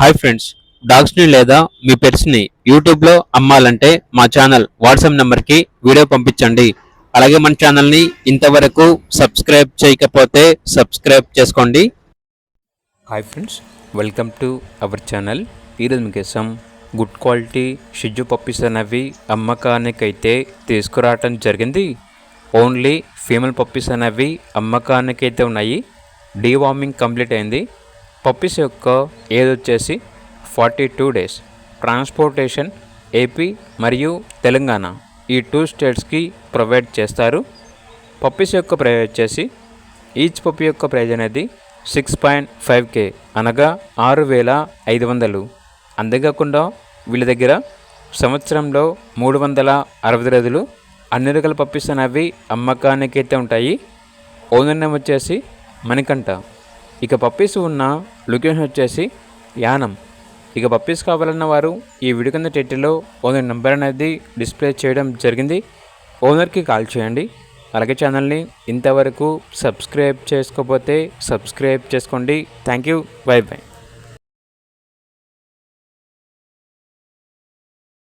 Hi friends, డాగ్స్ని లేదా మీ పెట్స్ని యూట్యూబ్లో అమ్మాలంటే మా ఛానల్ వాట్సాప్ నెంబర్కి వీడియో పంపించండి. అలాగే మన ఛానల్ని ఇంతవరకు సబ్స్క్రైబ్ చేయకపోతే సబ్స్క్రైబ్ చేసుకోండి. Hi friends, welcome to our channel. ఈరోజు మీకోసం గుడ్ క్వాలిటీ షిజ్జు పప్పీస్ అనేవి అమ్మకానికైతే తీసుకురావటం జరిగింది. ఓన్లీ ఫీమేల్ పప్పీస్ అనేవి అమ్మకానికైతే ఉన్నాయి. డీవార్మింగ్ కంప్లీట్ అయింది. పప్పీస్ యొక్క ఏజ్ వచ్చేసి 42 days. ట్రాన్స్పోర్టేషన్ ఏపీ మరియు తెలంగాణ ఈ 2 స్టేట్స్కి ప్రొవైడ్ చేస్తారు. పప్పీస్ యొక్క ప్రైస్ వచ్చేసి ఈచ్ పప్పీ యొక్క ప్రైజ్ అనేది 6.5K అనగా 6,500. అంతేకాకుండా వీళ్ళ దగ్గర సంవత్సరంలో 360 రోజులు అన్ని రకాల పప్పీస్ అనేవి అమ్మకానికైతే ఉంటాయి. ఓనర్ నేమ్ వచ్చేసి మణికంఠ. ఇక పప్పీస్ ఉన్న లొకేషన్ వచ్చేసి యానం. ఇక పప్పీస్ కావాలన్న వారు ఈ వీడియో కింద టైటిల్లో ఓనర్ నెంబర్ అనేది డిస్ప్లే చేయడం జరిగింది. ఓనర్కి కాల్ చేయండి. అలాగే ఛానల్ని ఇంతవరకు సబ్స్క్రైబ్ చేసుకోకపోతే సబ్స్క్రైబ్ చేసుకోండి. Thank you. By by.